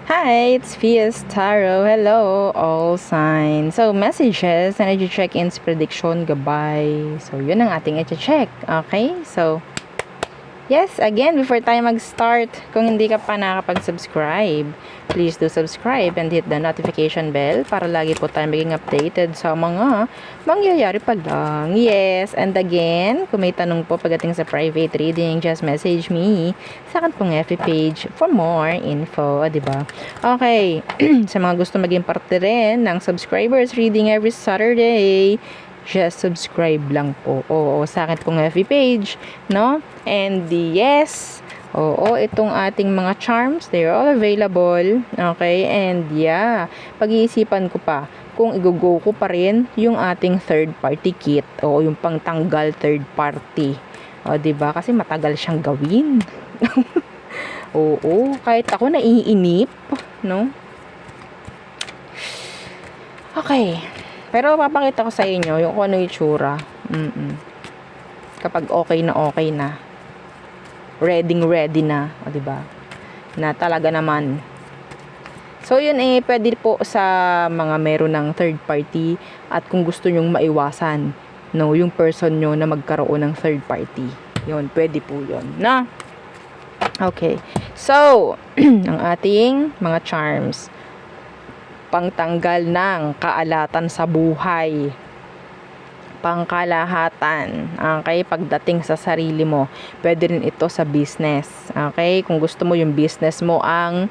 Hi, it's Fias Tarot. Hello, all signs. So, messages, energy check-ins, prediction, goodbye. So, yun ang ating i-check. Okay? So, yes, again, before tayo mag-start, kung hindi ka pa nakapag-subscribe, please do subscribe and hit the notification bell para lagi po tayo maging updated sa mga mangyayari pa lang. Yes, and again, kung may tanong po pagdating sa private reading, just message me sa akin pong FB page for more info, diba? Okay, sa mga gusto maging parte rin ng subscribers reading every Saturday, just subscribe lang po. Oo, sa akin pong FB page, no? And yes, oo, itong ating mga charms, they're all available. Okay, and yeah, pag-iisipan ko pa kung i-go ko pa rin yung ating third party kit o yung pangtanggal third party. O, diba? Kasi matagal siyang gawin. Oo, kahit ako naiinip, no? Okay. Pero papakita ko sa inyo yung kung ano yung itsura. Kapag okay na. Ready na. O, diba? Na talaga naman. So, yun pwede po sa mga meron ng third party at kung gusto nyong maiwasan, no, yung person nyo na magkaroon ng third party. Yun, pwede po yun. Na? Okay. So, ang ating mga charms. Pangtanggal ng kaalatan sa buhay, pangkalahatan, okay, pagdating sa sarili mo. Pwede rin ito sa business, okay, kung gusto mo yung business mo ang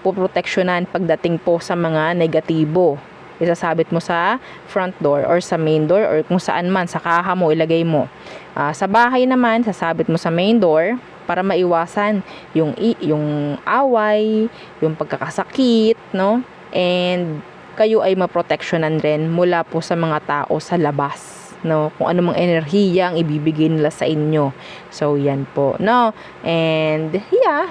poproteksyonan pagdating po sa mga negatibo, isasabit mo sa front door or sa main door or kung saan man, sa kaha mo ilagay mo. Sa bahay naman, sasabit mo sa main door para maiwasan yung away, yung pagkakasakit, no? And kayo ay maproteksyonan rin mula po sa mga tao sa labas, no? Kung ano mang enerhiya ang ibibigay nila sa inyo. So, yan po, no? And, yeah,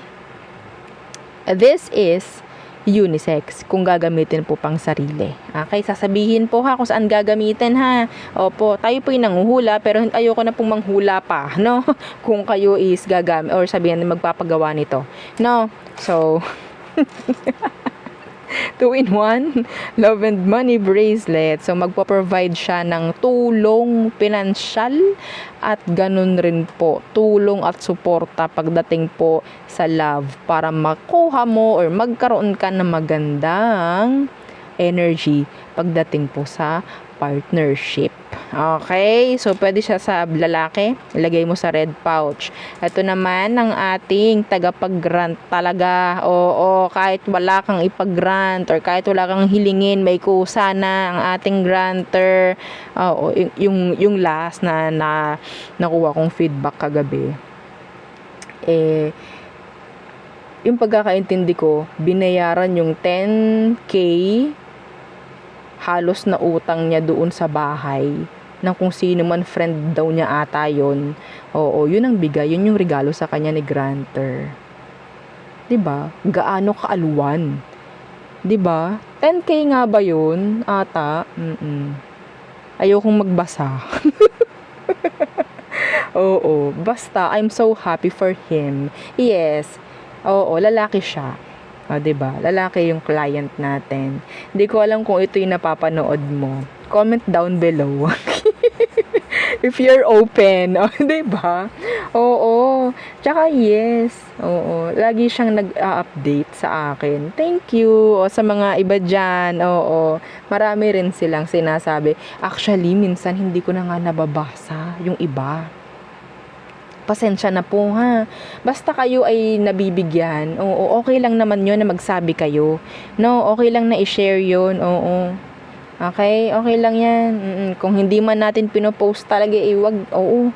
this is unisex kung gagamitin po pang sarili. Okay, sasabihin po ha kung saan gagamitin ha. Opo, tayo po yung nanguhula pero ayoko na pong manghula pa, no? Kung kayo is gagamit or sabihin magpapagawa nito. No? So, 2-in-1 love and money bracelet. So, magpo-provide siya ng tulong pinansyal at ganun rin po, tulong at suporta pagdating po sa love para makuha mo or magkaroon ka ng magandang energy pagdating po sa partnership. Okay, so pwede siya sa lalaki, ilagay mo sa red pouch. Ito naman ang ating tagapag-grant talaga. Oo, kahit wala kang ipag-grant or kahit wala kang hilingin, may kusa na ang ating granter. Oo, yung last na nakuha kong feedback kagabi. Yung pagkakaintindi ko, binayaran yung 10K halos na utang niya doon sa bahay ng kung sino man friend daw niya ata yun. Oo, yun ang bigay, yun yung regalo sa kanya ni granter. 'Di ba? Gaano kaaluwan? 'Di ba? 10K nga ba yun ata? Ayokong magbasa. Oo, basta I'm so happy for him. Yes. Oo, lalaki siya. Diba? Lalaki yung client natin. Hindi ko alam kung ito yung napapanood mo. Comment down below. If you're open. Diba? Oo. Tsaka yes. Oo. Lagi siyang nag-update sa akin. Thank you. O, sa mga iba dyan. Oo. Marami rin silang sinasabi. Actually, minsan hindi ko na nga nababasa yung iba. Pasensya na po ha. Basta kayo ay nabibigyan. Oo, okay lang naman yun na magsabi kayo. No, okay lang na i-share yun. Oo. Okay lang yan. Kung hindi man natin pinopost talaga, wag. Oo.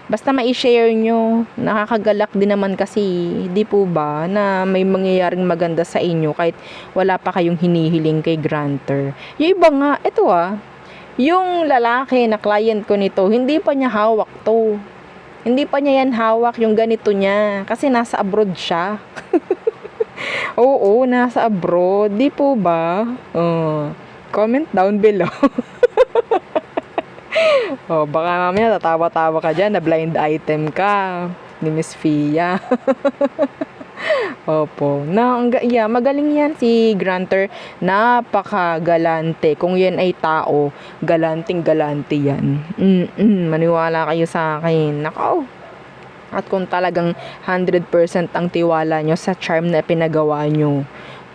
Basta ma-share nyo. Nakakagalak din naman kasi, di po ba, na may mangyayaring maganda sa inyo kahit wala pa kayong hinihiling kay granter. Yung iba nga, ito yung lalaki na client ko nito, hindi pa niya hawak to. Hindi pa niya yan hawak yung ganito niya. Kasi nasa abroad siya. Oo, nasa abroad. Di po ba? Comment down below. Baka mamaya tatawa-tawa ka dyan na blind item ka ni Miss Fia. Opo. Yeah, magaling yan si Granter. Napakagalante. Kung yan ay tao, galanting-galante yan. Maniwala kayo sa akin. Nako. At kung talagang 100% ang tiwala nyo sa charm na pinagawa nyo,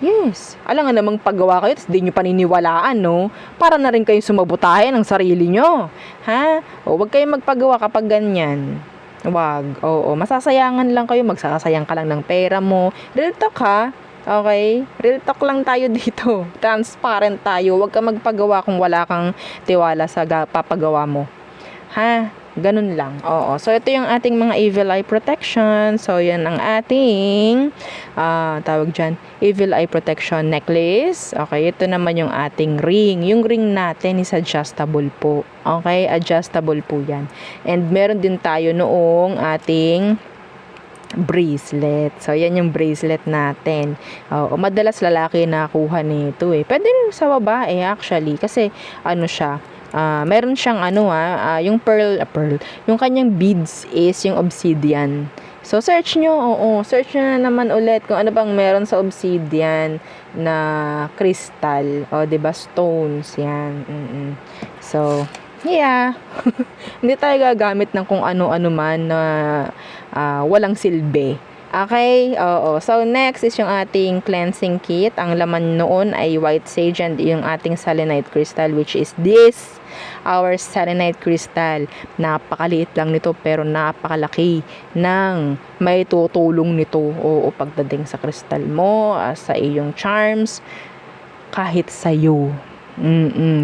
yes, alam nga namang paggawa kayo, tapos di nyo paniniwalaan, no? Para na rin kayong sumabotahe ng sarili nyo. Ha? O, wag kayong magpagawa kapag ganyan. Wag. Oo, masasayangan lang kayo, magsasayang ka lang ng pera mo. Real talk, ha? Okay? Real talk lang tayo dito. Transparent tayo. Wag ka magpagawa kung wala kang tiwala sa papagawa mo. Ha? Ganun lang. Oo. So, ito yung ating mga evil eye protection. So, yan ang ating tawag dyan, evil eye protection necklace. Okay. Ito naman yung ating ring. Yung ring natin is adjustable po. Okay. Adjustable po yan. And meron din tayo noong ating bracelet. So, yan yung bracelet natin. Madalas lalaki nakuha nito eh. Pwede rin sa babae actually. Kasi, ano siya, meron siyang yung pearl, yung kanyang beads is yung obsidian. So, search nyo, search nyo na naman ulit kung ano bang meron sa obsidian na crystal, diba, stones, yan. So, yeah. Hindi tayo gagamit ng kung ano-ano man na walang silbi. Okay, oo. So, next is yung ating cleansing kit. Ang laman noon ay white sage and yung ating selenite crystal, which is this, our selenite crystal. Napakaliit lang nito pero napakalaki ng may tutulong nito o pagdating sa crystal mo, sa iyong charms, kahit sa'yo.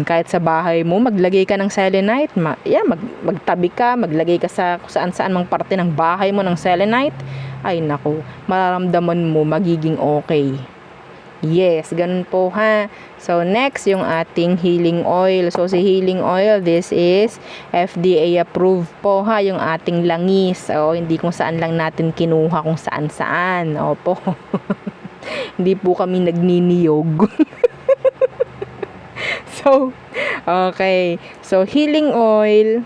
Kahit sa bahay mo, maglagay ka ng selenite. Magtabi ka, maglagay ka sa saan-saan mang parte ng bahay mo ng selenite. Ay nako, mararamdaman mo magiging okay. Yes, ganun po ha. So next, yung ating healing oil. So si healing oil, this is FDA approved po ha, yung ating langis. Hindi kung saan lang natin kinuha kung saan-saan. Opo. Hindi po kami nagniniyog. So, okay. So healing oil,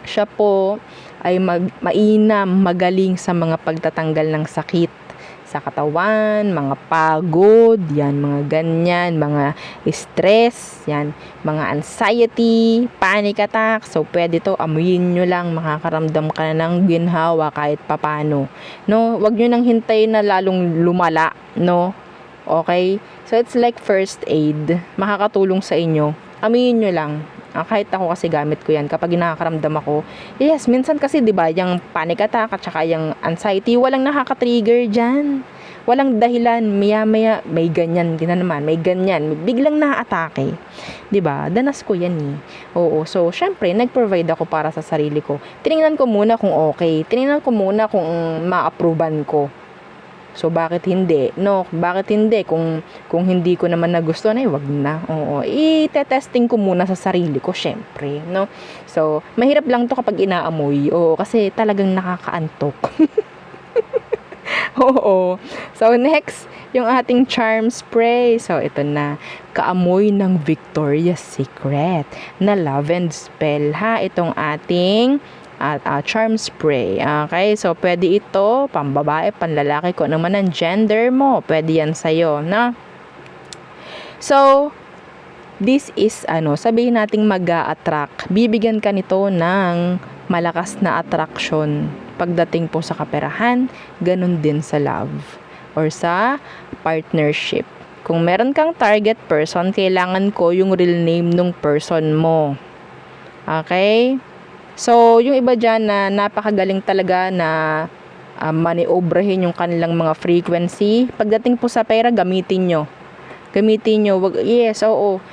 siya po ay mainam, magaling sa mga pagtatanggal ng sakit sa katawan, mga pagod, yan, mga ganyan, mga stress, yan, mga anxiety, panic attack. So, pwede to, amuyin nyo lang, makakaramdam ka na ng ginhawa kahit papano. No, wag nyo nang hintayin na lalong lumala, no? Okay? So, it's like first aid. Makakatulong sa inyo. Amuyin nyo lang. Kahit ako kasi gamit ko yan kapag nakakaramdam ako. Yes, minsan kasi 'di ba, yung panic attack at saka yung anxiety, walang nakaka-trigger diyan. Walang dahilan, maya-maya may ganyan naman, may ganyan, biglang na-atake. 'Di ba? Danas ko 'yan eh. Oo, so syempre nag-provide ako para sa sarili ko. Tiningnan ko muna kung okay. Tiningnan ko muna kung ma-approvean ko. So, bakit hindi? No, bakit hindi? Kung hindi ko naman nagustuhan, ay wag na. Oo, i-testing ko muna sa sarili ko, syempre, no? So, mahirap lang to kapag inaamoy. Oo, kasi talagang nakakaantok. Oo. So, next, yung ating charm spray. So, ito na. Kaamoy ng Victoria's Secret na lavender spell, ha? Itong ating charm spray. Okay, so pwede ito pambabae, panlalaki, kung ano man ang gender mo, pwede yan sa'yo, no? So, this is, sabihin nating mag-a-attract. Bibigyan ka nito ng malakas na attraction pagdating po sa kaperahan, ganun din sa love or sa partnership. Kung meron kang target person, kailangan ko yung real name ng person mo. Okay? So, yung iba dyan na napakagaling talaga na maniobrahin yung kanilang mga frequency. Pagdating po sa pera, gamitin nyo. Yes, oo.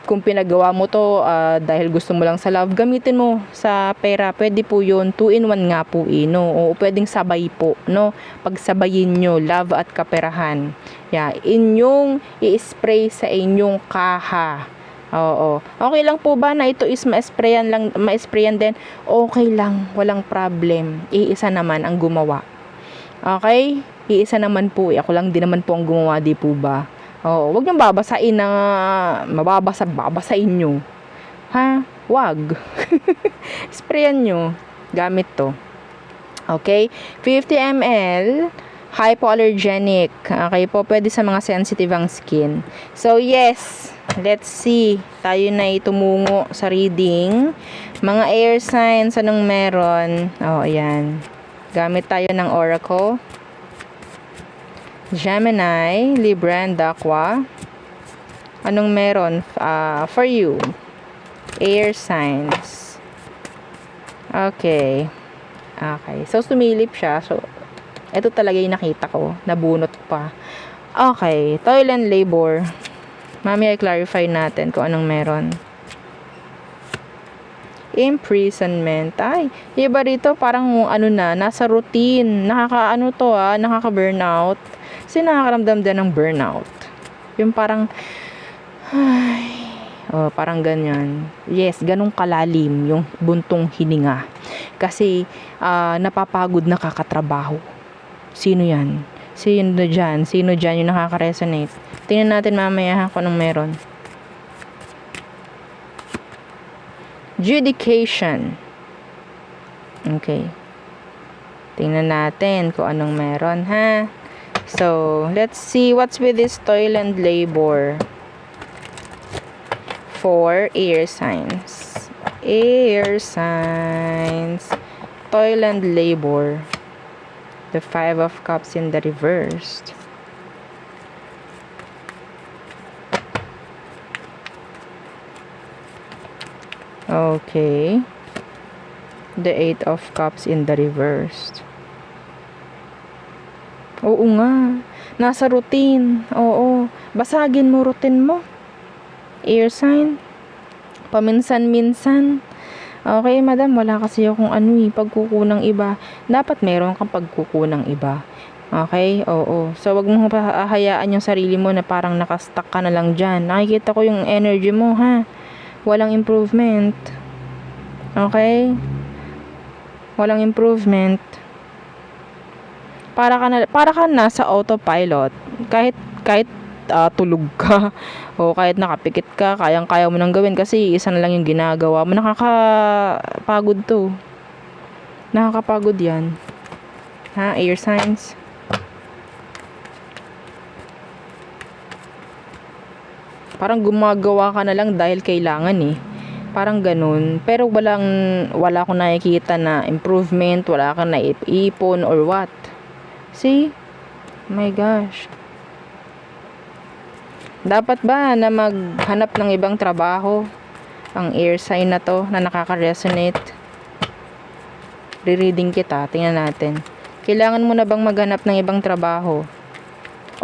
Kung pinagawa mo to dahil gusto mo lang sa love, gamitin mo sa pera. Pwede po yun. 2-in-1 nga po no? O pwedeng sabay po, no? Pagsabayin nyo, love at kaperahan. Yeah, inyong i-spray sa inyong kaha. Oo. Okay lang po ba na ito is ma-sprayan din? Okay lang, walang problem. Iisa naman ang gumawa. Okay? Iisa naman po. Ako lang din naman po ang gumawa, di po ba? Oo, wag niyong babasain na babasain nyo. Ha? Wag. Sprayan nyo. Gamit to. Okay? 50 ml. Hypoallergenic. Okay po, pwede sa mga sensitive ang skin. So, yes. Let's see. Tayo na itumungo sa reading. Mga air signs, anong meron? Oh, ayan. Gamit tayo ng Oracle. Gemini, Libra, and Aqua. Anong meron for you? Air signs. Okay. Okay. So, sumilip siya. So, ito talaga yung nakita ko. Nabunot pa. Okay. Toil and labor. Mamaya i-clarify natin kung anong meron. Imprisonment. Ay, iba rito parang ano na, nasa routine. Nakaka-ano to nakaka-burnout. Kasi nakakaramdam din ng burnout. Yung parang, ay, parang ganyan. Yes, ganong kalalim yung buntong hininga. Kasi, napapagod na kakatrabaho. Sino yan? Sino dyan? Sino dyan yung nakaka-resonate? Tingnan natin mamaya kung anong meron. Judication. Okay. Tingnan natin kung anong meron, ha? So, let's see what's with this toil and labor. 4 air signs. Air signs. Toil and labor. The 5 of Cups in the reversed. Okay. The 8 of Cups in the reversed. Oo nga. Nasa routine. Oo. Basagin mo routine mo. Air sign. Paminsan-minsan. Okay, madam, wala kasi akong pagkukunang iba. Dapat meron kang pagkukunang iba. Okay? Oo. So, wag mo hayaan yung sarili mo na parang nakastuck ka na lang dyan. Nakikita ko yung energy mo, ha? Walang improvement. Okay? Walang improvement. Para ka na sa autopilot. Kahit tulog ka o kahit nakapikit ka, kayang-kaya mo nang gawin kasi isa na lang yung ginagawa mo. Nakakapagod to. Nakakapagod yan. Ha? Air signs. Parang gumagawa ka na lang dahil kailangan Parang ganun. Pero wala akong nakikita na improvement, wala kang naipon or what. See? My gosh. Dapat ba na maghanap ng ibang trabaho? Ang air sign na to na nakaka-resonate. Re-reading kita. Tingnan natin. Kailangan mo na bang maghanap ng ibang trabaho?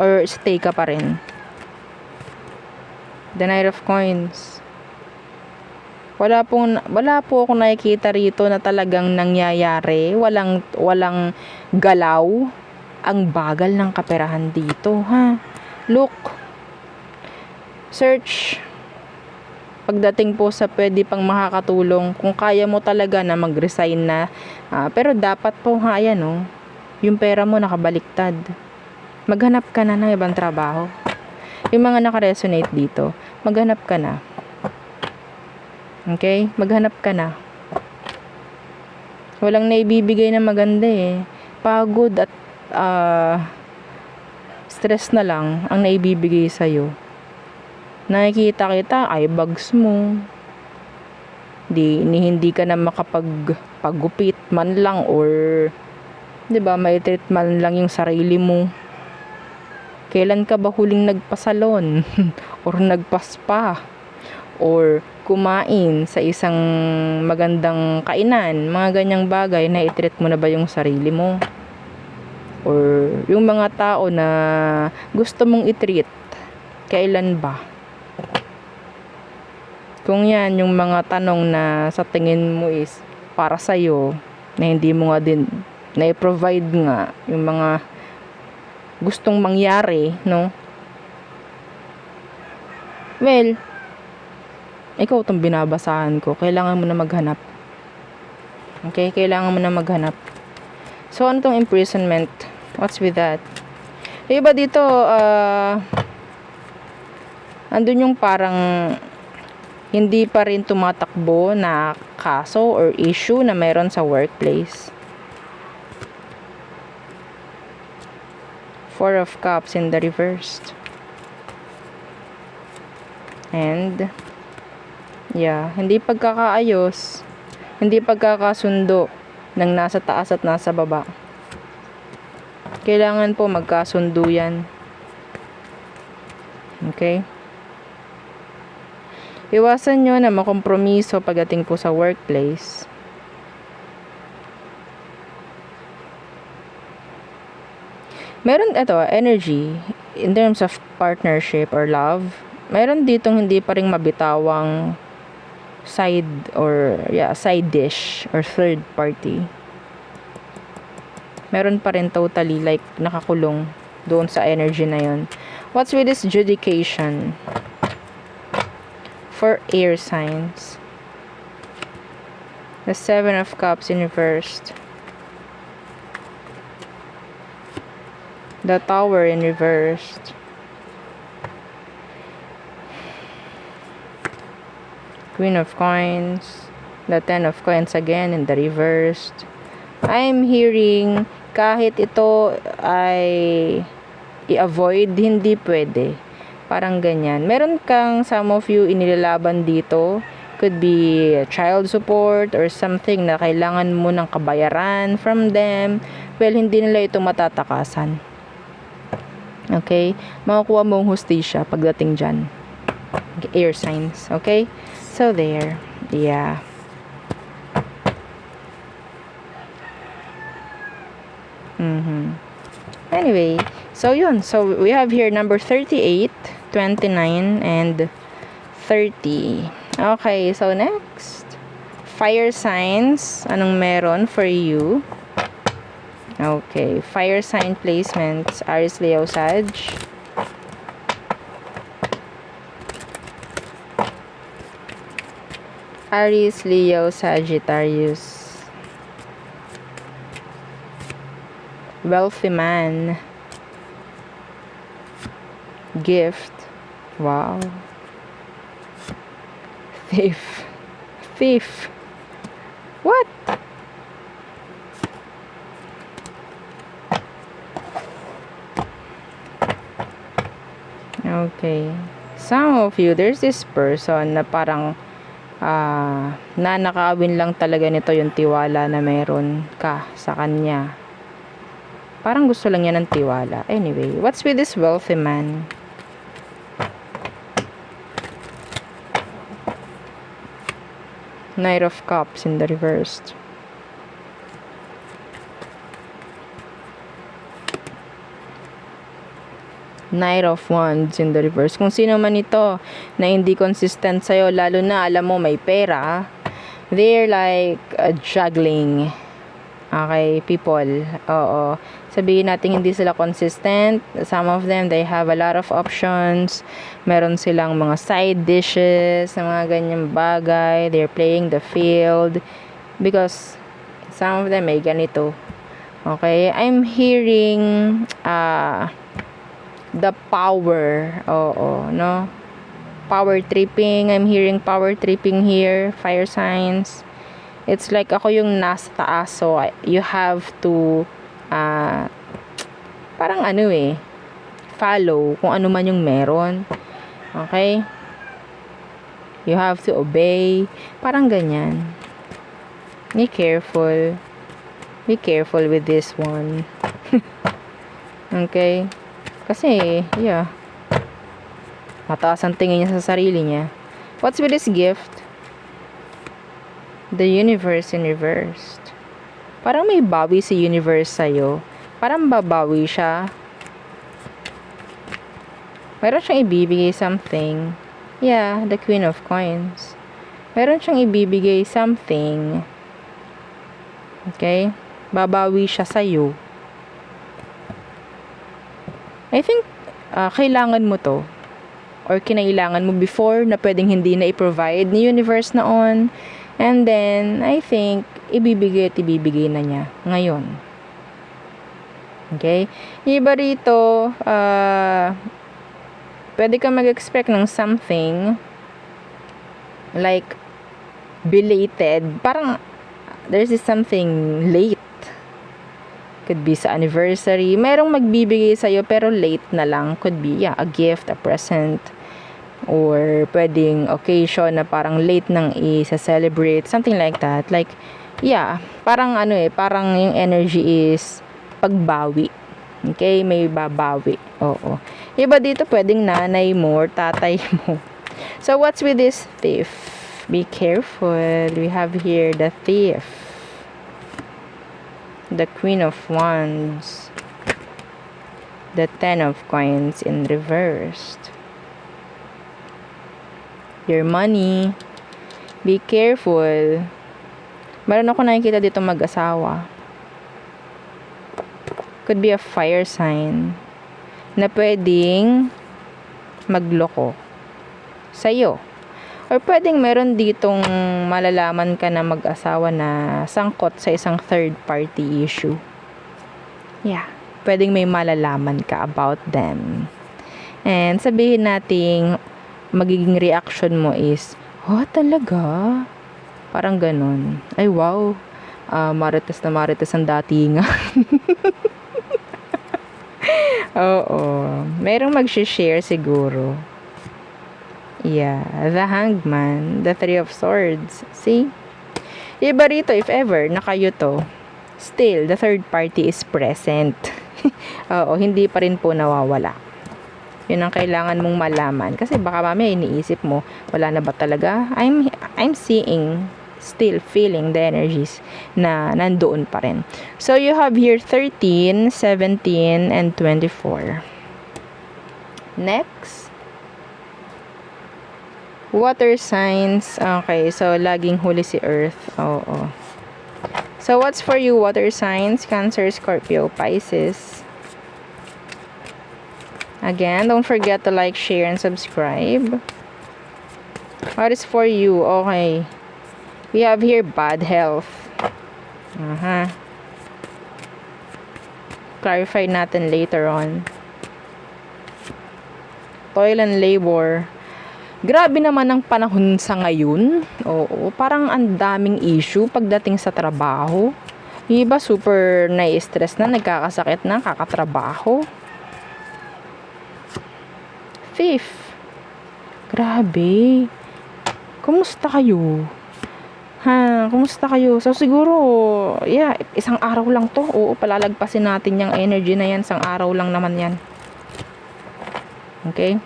Or stay ka pa rin? The Knight of Coins. Wala po ako nakikita rito na talagang nangyayari. Walang galaw. Ang bagal ng kaperahan dito, ha? Look. Search. Pagdating po sa pwede pang makakatulong, kung kaya mo talaga na mag-resign na, pero dapat po yung pera mo nakabaliktad. Maghanap ka na ng ibang trabaho. Yung mga naka-resonate dito, maghanap ka na. Okay? Maghanap ka na. Walang naibibigay na maganda Pagod at stress na lang ang naibibigay sa'yo. Nakikita kita, eyebags mo. Hindi ka na makapagpagupit man lang or 'di ba, may treat man lang yung sarili mo. Kailan ka ba huling nagpasalon or nagpaspa or kumain sa isang magandang kainan? Mga ganyang bagay, na i-treat mo na ba yung sarili mo? Or yung mga tao na gusto mong i-treat, kailan ba? Kung yan, yung mga tanong na sa tingin mo is para sa'yo, na hindi mo nga din na-provide nga yung mga gustong mangyari, no? Well, ikaw itong binabasahan ko. Kailangan mo na maghanap. Okay? Kailangan mo na maghanap. So, ano tong imprisonment? What's with that? Yung iba dito, andun yung parang hindi pa rin tumatakbo na kaso or issue na mayroon sa workplace. Four of Cups in the reversed. And, yeah, hindi pagkakaayos, hindi pagkakasundo ng nasa taas at nasa baba. Kailangan po magkasundo yan. Okay? Iwasan nyo na makompromiso pagdating po sa workplace. Meron ito, energy, in terms of partnership or love, meron ditong hindi pa rin mabitawang side dish or third party. Meron pa rin totally like nakakulong doon sa energy na yun. What's with this judication? For air signs. The Seven of Cups in reversed. The Tower in reversed. Queen of Coins. The Ten of Coins again in the reversed. I'm hearing kahit ito ay i-avoid, hindi pwede. Parang ganyan. Meron kang, some of you, inilalaban dito. Could be child support or something na kailangan mo ng kabayaran from them. Well, hindi nila ito matatakasan. Okay? Makukuha mong hustisya pagdating dyan. Air signs. Okay? So, there. Yeah. Anyway, so yun. So, we have here number 38, 29, and 30. Okay, so next. Fire signs. Anong meron for you? Okay, fire sign placements. Aries, Leo, Sag. Aries, Leo, Sagittarius. Wealthy man. Gift. Wow. Thief. Thief. What? Okay. Some of you, there's this person na parang nanakawin lang talaga nito yung tiwala na meron ka sa kanya. Parang gusto lang niya ng tiwala. Anyway, what's with this wealthy man? Knight of Cups in the reversed. Knight of Wands in the reverse. Kung sino man ito na hindi consistent sa'yo, lalo na alam mo may pera, they're like juggling. Okay, people. Oo. Sabihin natin hindi sila consistent. Some of them, they have a lot of options. Meron silang mga side dishes, mga ganyang bagay. They're playing the field. Because some of them may ganito. Okay? I'm hearing the power. Oo, no? Power tripping. I'm hearing power tripping here. Fire signs. It's like ako yung nasa taas. So, you have to parang follow kung ano man yung meron. Okay? You have to obey. Parang ganyan. Be careful. Be careful with this one. Okay? Kasi, yeah. Mataas ang tingin niya sa sarili niya. What's with this gift? The universe in reversed. Parang may bawi si universe sa'yo. Parang babawi siya. Meron siyang ibibigay something. Yeah, the Queen of Coins. Meron siyang ibibigay something. Okay? Babawi siya sa'yo. I think, kailangan mo to. Or kinailangan mo before na pwedeng hindi na i-provide ni universe noon. And then, I think, ibibigay na niya ngayon. Okay? Iba rito, pwede ka mag-expect ng something like belated. Parang, there's this something late. Could be sa anniversary. Merong magbibigay sa'yo pero late na lang. Could be, a gift, a present. Or pwedeng occasion na parang late nang i-celebrate. Something like that. Like, parang parang yung energy is pagbawi. Okay? May babawi. Oo. Iba dito pwedeng nanay mo or tatay mo. So, what's with this thief? Be careful. We have here the thief. The Queen of Wands, the Ten of Coins in reversed. Your money, be careful. Meron ako nakikita dito mag-asawa. Could be a fire sign na pwedeng magloko sa'yo. Or pwedeng meron ditong malalaman ka na mag-asawa na sangkot sa isang third party issue. Pwedeng may malalaman ka about them. And sabihin nating magiging reaction mo is, talaga? Parang ganun. Ay, wow. Marites na marites ang datingan. Oo. Merong mag-share siguro. The Hangman, the Three of Swords. See? Iba rito, if ever, na kayo to, still, the third party is present. Oo, hindi pa rin po nawawala. Yun ang kailangan mong malaman. Kasi baka mamaya iniisip mo, wala na ba talaga? I'm seeing, still feeling the energies na nandoon pa rin. So, you have here 13, 17, and 24. Next. Water signs. Okay, so laging huli si Earth. Oo. So, what's for you, water signs? Cancer, Scorpio, Pisces. Again, don't forget to like, share, and subscribe. What is for you? Okay. We have here bad health. Clarify natin later on. Toil and labor. Grabe naman ang panahon sa ngayon. Oo, parang ang daming issue pagdating sa trabaho. Yung iba super nai-stress na, nagkakasakit na, kakatrabaho. Fifth. Grabe. Kumusta kayo? Kumusta kayo? So, siguro, isang araw lang to. Oo, palalagpasin natin yung energy na yan. Isang araw lang naman yan. Okay?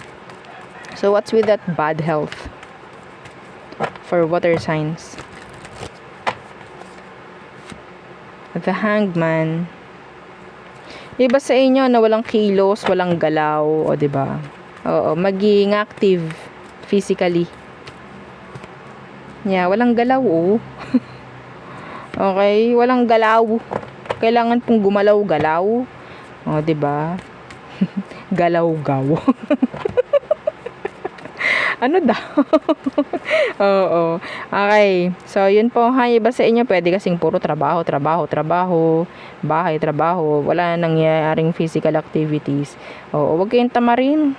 So, what's with that bad health for water signs? The Hangman. Iba sa inyo na walang kilos, walang galaw, o diba? Oo, maging active physically. Walang galaw, Okay, walang galaw. Kailangan pong gumalaw-galaw. O, diba? Galaw-gaw. Ano daw? Oo. Okay. So, yun po. Iba sa inyo, pwede kasing puro trabaho, bahay, trabaho. Wala nangyayaring physical activities. Oo. Huwag kayong tamarin.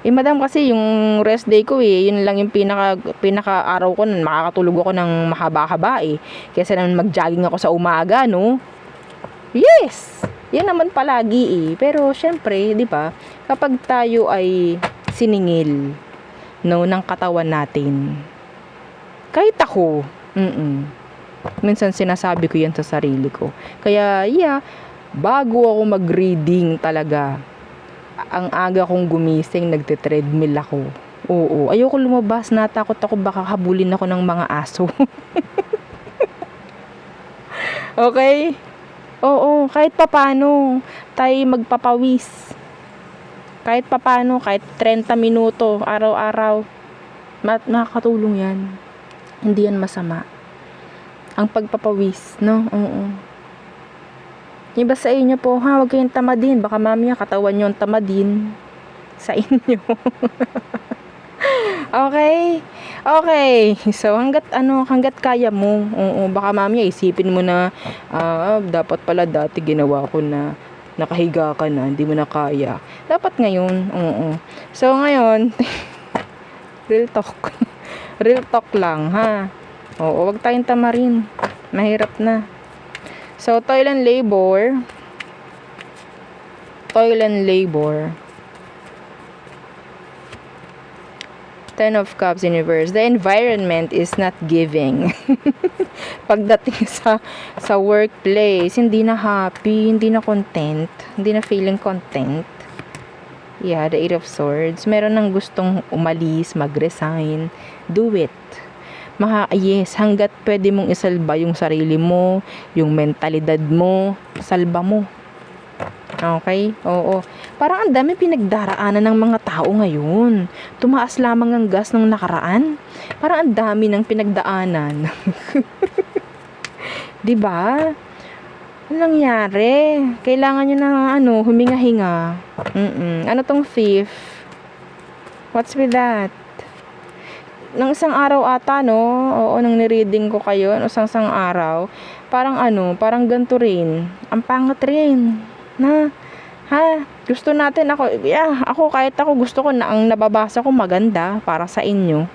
Madam, kasi yung rest day ko yun lang yung pinaka araw ko nun. Makakatulog ako ng mahaba-haba Kesa naman mag-jogging ako sa umaga, no? Yes! Yan naman palagi Pero, syempre, di ba? Kapag tayo ay siningil, ng katawan natin. Kahit ako, minsan sinasabi ko yan sa sarili ko. Kaya, bago ako mag-reading talaga, ang aga kong gumising, nagte-treadmill ako. Oo, ayoko lumabas, natakot ako, baka habulin ako ng mga aso. Okay? Oo, kahit papano, tayo magpapawis. Kahit papano, kahit 30 minuto, araw-araw, makakatulong yan. Hindi yan masama. Ang pagpapawis, no? Oo. Iba sa inyo po, huwag kayong tamadin. Baka mamaya katawan nyo ang tamadin sa inyo. Okay? Okay. So, hanggat kaya mo. Oo, baka mamaya isipin mo na, dapat pala dati ginawa ko na nakahiga ka na, hindi mo na kaya. Dapat ngayon, So, ngayon, real talk. Real talk lang, ha? Oo, wag tayong tamarin. Mahirap na. So, toil and labor. Toil and labor. Ten of Cups in reverse. The environment is not giving. Pagdating sa workplace, hindi na happy, hindi na content, hindi na feeling content. Yeah, the Eight of Swords. Meron nang gustong umalis, mag-resign. Do it. Yes, hanggat pwede mong isalba yung sarili mo, yung mentalidad mo, salba mo. Okay? Oo. Parang ang dami pinagdaraanan ng mga tao ngayon. Tumaas lamang ang gas nung nakaraan. Parang ang dami ng pinagdaanan. 'Di ba? Anong nangyari? Kailangan nyo ng huminga-hinga. Ano tong thief? What's with that? Nang isang araw ata, no? Oo, nang nireading ko kayo, isang araw, parang ganito rin. Ang pangat rin. Gusto natin ako kahit ako gusto ko na ang nababasa ko maganda para sa inyo.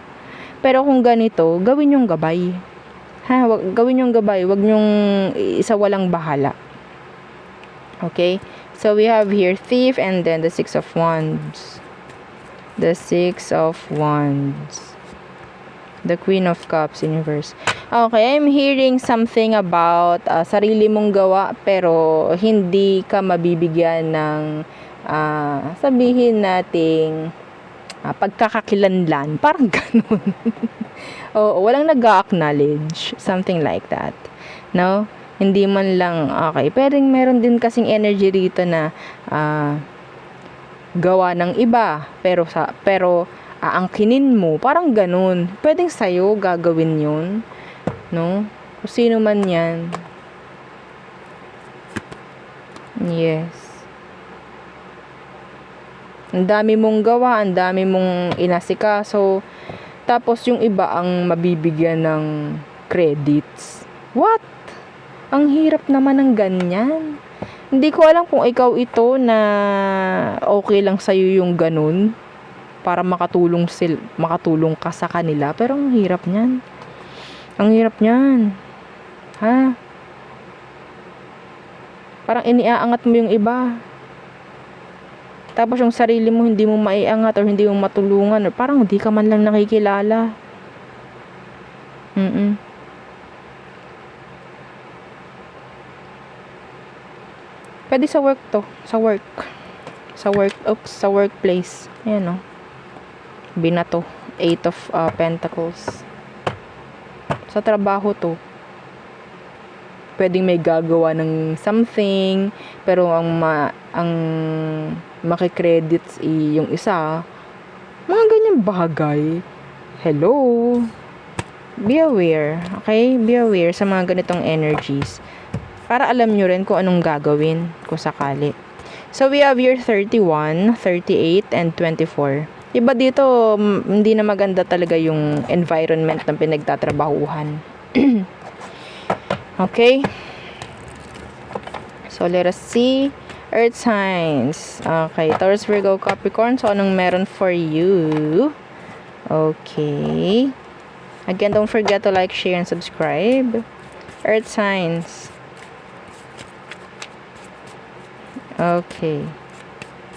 Pero kung ganito, gawin yung gabay. Gawin yung gabay, wag nyong isa walang bahala. Okay? So we have here thief and then the Six of Wands. The Six of Wands. The Queen of Cups in reverse. Okay, I'm hearing something about sarili mong gawa pero hindi ka mabibigyan ng sabihin nating pagkakakilanlan. Parang ganun. Oo, walang nag-acknowledge. Something like that. No? Hindi man lang, okay. Pero meron din kasing energy rito na gawa ng iba. Pero aangkinin mo. Parang ganun. Pwedeng sa'yo gagawin yun. No? Kung sino man yan. Yes. Ang dami mong gawa, ang dami mong inasikaso. Tapos yung iba ang mabibigyan ng credits. What? Ang hirap naman ng ganyan. Hindi ko alam kung ikaw ito na okay lang sa'yo yung ganun. Para makatulong ka sa kanila. Pero ang hirap niyan. Ang hirap niyan. Parang iniaangat mo yung iba. Tapos yung sarili mo hindi mo maiangat or hindi mo matulungan or parang hindi ka man lang nakikilala. Pwede sa work to. Sa workplace. Ayan o. Binato. Eight of Pentacles. Sa trabaho to. Pwedeng may gagawa ng something. Pero ang makikredits yung isa. Mga ganyang bagay. Hello. Be aware. Okay? Be aware sa mga ganitong energies. Para alam nyo rin kung anong gagawin kung sakali. So, we have here 31, 38, and 24. Iba dito, hindi na maganda talaga yung environment ng pinagtatrabahuhan. Okay? So, let us see. Earth signs. Okay, Taurus, Virgo, Capricorn. So, anong meron for you? Okay. Again, don't forget to like, share, and subscribe. Earth signs. Okay.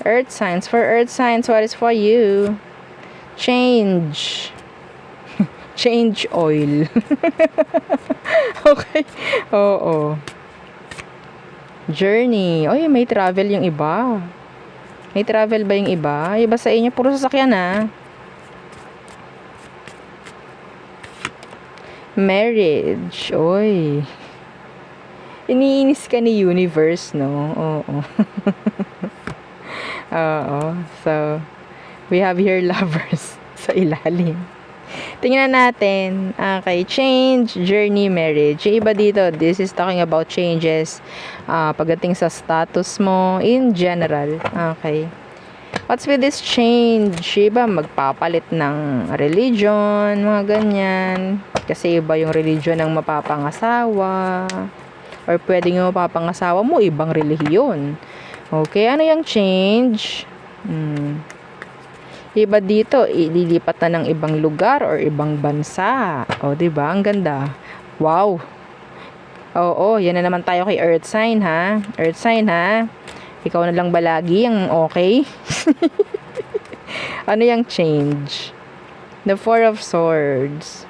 Earth signs. For Earth signs, what is for you? Change. Change oil. Okay. Oo. Journey. Oy, may travel yung iba. May travel ba yung iba? Iba sa inyo, puro sasakyan Marriage. Oy. Iniinis ka ni universe, no? Oo. Oo. So, we have here lovers sa ilalim. Tingnan natin. Okay, change, journey, marriage. Yung iba dito, this is talking about changes pagdating sa status mo in general. Okay. What's with this change? Iba magpapalit ng religion, mga ganyan. Kasi iba yung religion ng mapapangasawa. Or pwedeng yung mapapangasawa mo, ibang relihiyon. Okay, ano yung change? Iba dito, ililipat na ng ibang lugar or ibang bansa. O, diba? Ang ganda. Wow. Oo, yan na naman tayo kay Earth sign, ha? Earth sign, ha? Ikaw na lang ba lagi ang okay? Ano yung change? The Four of Swords.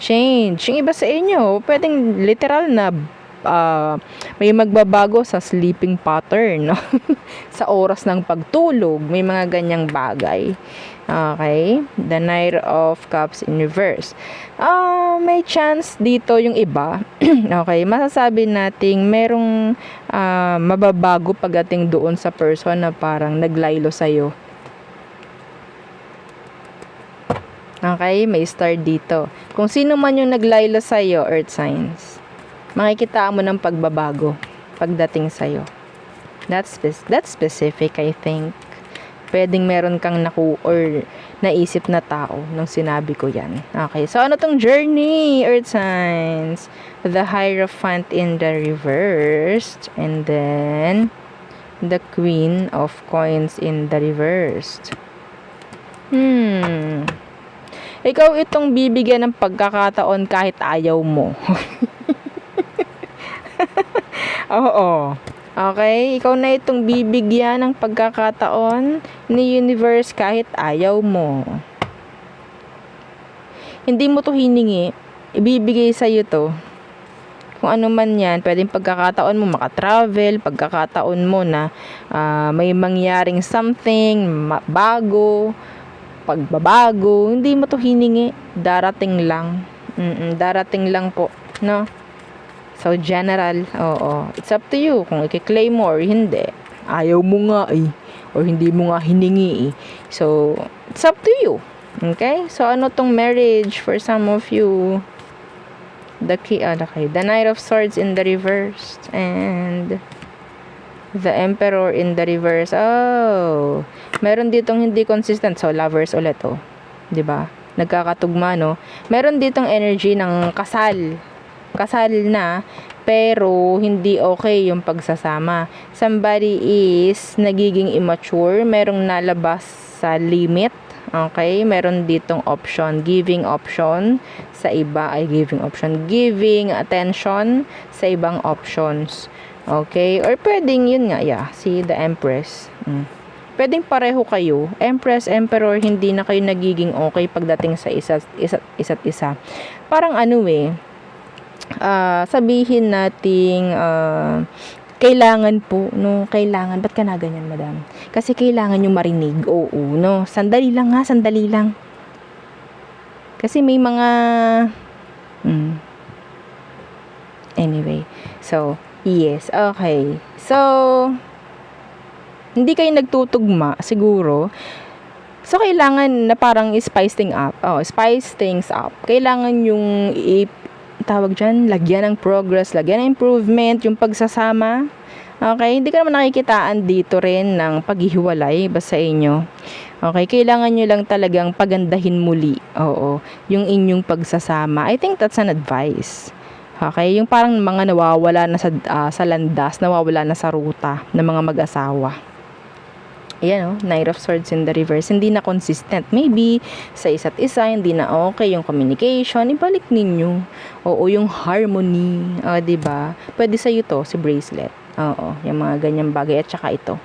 Change. Yung iba sa inyo, pwedeng literal na may magbabago sa sleeping pattern, no? Sa oras ng pagtulog, may mga ganyang bagay. Okay? The Knight of Cups in reverse. May chance dito yung iba. Okay? Masasabi nating merong mababago pagdating doon sa person na parang naglaylo sa'yo. Okay? May star dito. Kung sino man yung naglaylo sa'yo, earth signs, makikita mo ng pagbabago pagdating sa'yo. That's specific, I think. Pwedeng meron kang or naisip na tao nung sinabi ko yan. Okay, so ano tong journey, earth signs? The Hierophant in the reversed, and then the Queen of Coins in the reversed. Ikaw itong bibigyan ng pagkakataon kahit ayaw mo. Oo. Okay? Ikaw na itong bibigyan ng pagkakataon ni universe kahit ayaw mo. Hindi mo to hiningi. Ibibigay sa'yo to. Kung ano man yan, pwedeng pagkakataon mo makatravel, pagkakataon mo na may mangyaring something, bago, pagbabago, hindi mo to hiningi, darating lang. Darating lang po, no? So, general, oo. It's up to you kung i-claim mo or hindi. Ayaw mo nga eh. Or hindi mo nga hiningi eh. So, it's up to you. Okay? So, ano tong marriage for some of you? The Knight of Swords in the reverse. And the Emperor in the reverse. Oh, meron ditong hindi consistent. So, lovers ulit, oh. 'Di ba? Nagkakatugma, no? Meron ditong energy ng kasal. Kasal na, pero hindi okay yung pagsasama. Somebody is nagiging immature. Merong nalabas sa limit. Okay? Meron ditong option. Giving option. Sa iba ay giving option. Giving attention sa ibang options. Okay? Or pwedeng, yun nga, see, the Empress. Pwedeng pareho kayo. Empress, Emperor, hindi na kayo nagiging okay pagdating sa isa't isa. Parang sabihin nating, kailangan po, no? Kailangan. Ba't ka na ganyan, madam? Kasi kailangan yung marinig. Oo, no? Sandali lang ha, sandali lang. Kasi may mga, anyway. So, yes, okay. So, hindi kayo nagtutugma, siguro. So, kailangan na parang spice things up. Spice things up. Kailangan yung tawag dyan, lagyan ng progress, lagyan ng improvement, yung pagsasama. Okay? Hindi ka naman nakikitaan dito rin ng paghihiwalay ba sa inyo. Okay? Kailangan nyo lang talagang pagandahin muli. Oo. Yung inyong pagsasama. I think that's an advice. Okay? Yung parang mga nawawala na sa landas, nawawala na sa ruta ng mga mag-asawa. Ayan, Knight of Swords in the reverse. Hindi na consistent. Maybe sa isa't isa, hindi na okay yung communication. Ibalik ninyo. Oo, yung harmony. Diba? Pwede sa'yo to, si bracelet. Oo, yung mga ganyang bagay. At saka ito.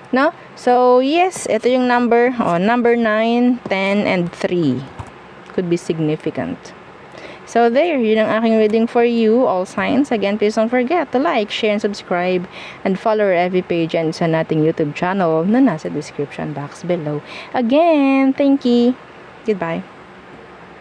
No? So, yes, ito yung number. Number 9, 10, and 3. Could be significant. So there, yun ang aking reading for you, all signs. Again, please don't forget to like, share, and subscribe, and follow our FB page and sa nating YouTube channel na nasa description box below. Again, thank you. Goodbye.